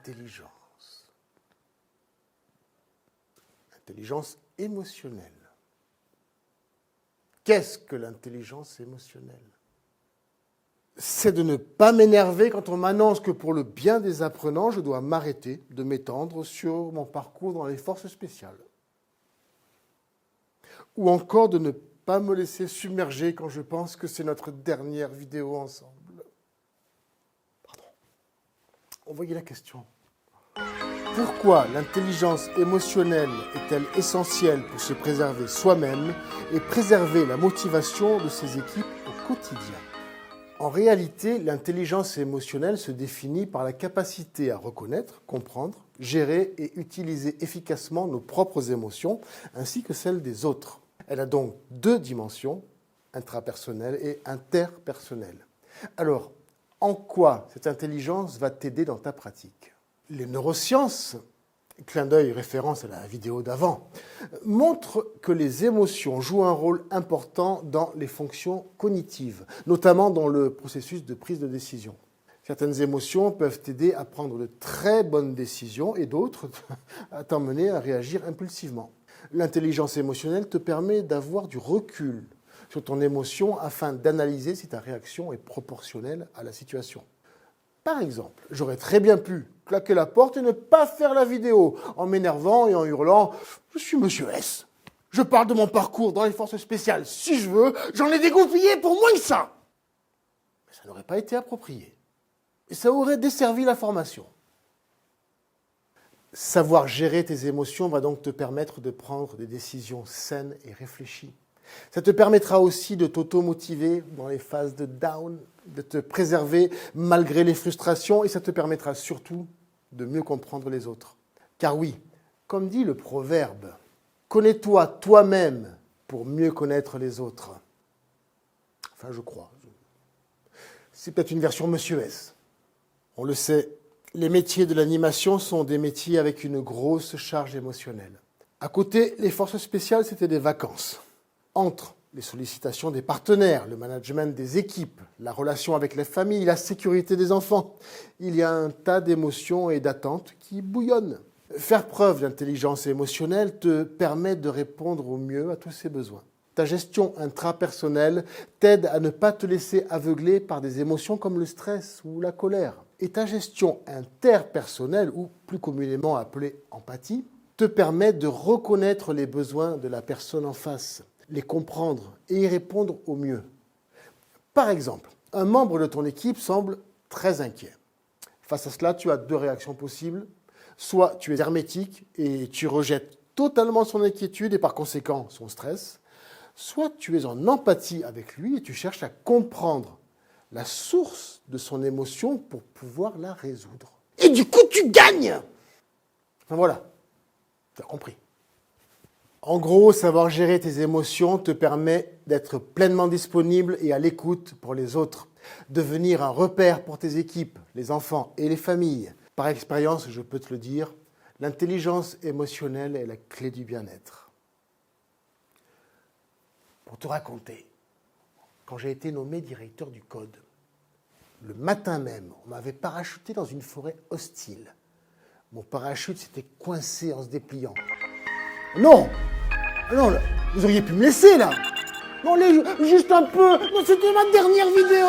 l'intelligence. Intelligence émotionnelle. Qu'est-ce que l'intelligence émotionnelle? C'est de ne pas m'énerver quand on m'annonce que pour le bien des apprenants, je dois m'arrêter de m'étendre sur mon parcours dans les forces spéciales. Ou encore de ne pas me laisser submerger quand je pense que c'est notre dernière vidéo ensemble. Pardon. On voyait la question. Pourquoi l'intelligence émotionnelle est-elle essentielle pour se préserver soi-même et préserver la motivation de ses équipes au quotidien? En réalité, l'intelligence émotionnelle se définit par la capacité à reconnaître, comprendre, gérer et utiliser efficacement nos propres émotions ainsi que celles des autres. Elle a donc deux dimensions, intrapersonnelle et interpersonnelle. Alors, en quoi cette intelligence va t'aider dans ta pratique? Les neurosciences, clin d'œil référence à la vidéo d'avant, montrent que les émotions jouent un rôle important dans les fonctions cognitives, notamment dans le processus de prise de décision. Certaines émotions peuvent t'aider à prendre de très bonnes décisions et d'autres à t'emmener à réagir impulsivement. L'intelligence émotionnelle te permet d'avoir du recul sur ton émotion afin d'analyser si ta réaction est proportionnelle à la situation. Par exemple, j'aurais très bien pu claquer la porte et ne pas faire la vidéo en m'énervant et en hurlant « Je suis Monsieur S. Je parle de mon parcours dans les forces spéciales. Si je veux, j'en ai dégoupillé pour moins que ça !» Mais ça n'aurait pas été approprié. Et ça aurait desservi la formation. Savoir gérer tes émotions va donc te permettre de prendre des décisions saines et réfléchies. Ça te permettra aussi de t'auto-motiver dans les phases de down, de te préserver malgré les frustrations et ça te permettra surtout de mieux comprendre les autres. Car oui, comme dit le proverbe, connais-toi toi-même pour mieux connaître les autres. Enfin, je crois. C'est peut-être une version Monsieur S. On le sait, les métiers de l'animation sont des métiers avec une grosse charge émotionnelle. À côté, les forces spéciales, c'était des vacances. Entre les sollicitations des partenaires, le management des équipes, la relation avec les familles, la sécurité des enfants, il y a un tas d'émotions et d'attentes qui bouillonnent. Faire preuve d'intelligence émotionnelle te permet de répondre au mieux à tous ces besoins. Ta gestion intrapersonnelle t'aide à ne pas te laisser aveugler par des émotions comme le stress ou la colère. Et ta gestion interpersonnelle, ou plus communément appelée empathie, te permet de reconnaître les besoins de la personne en face, les comprendre et y répondre au mieux. Par exemple, un membre de ton équipe semble très inquiet. Face à cela, tu as deux réactions possibles. Soit tu es hermétique et tu rejettes totalement son inquiétude et par conséquent son stress, soit tu es en empathie avec lui et tu cherches à comprendre la source de son émotion pour pouvoir la résoudre. Et du coup, tu gagnes! Enfin voilà, tu as compris. En gros, savoir gérer tes émotions te permet d'être pleinement disponible et à l'écoute pour les autres, devenir un repère pour tes équipes, les enfants et les familles. Par expérience, je peux te le dire, l'intelligence émotionnelle est la clé du bien-être. Pour te raconter, quand j'ai été nommé directeur du code, le matin même, on m'avait parachuté dans une forêt hostile. Mon parachute s'était coincé en se dépliant. Non! Non, vous auriez pu me laisser là! Non, juste un peu! Non, c'était ma dernière vidéo!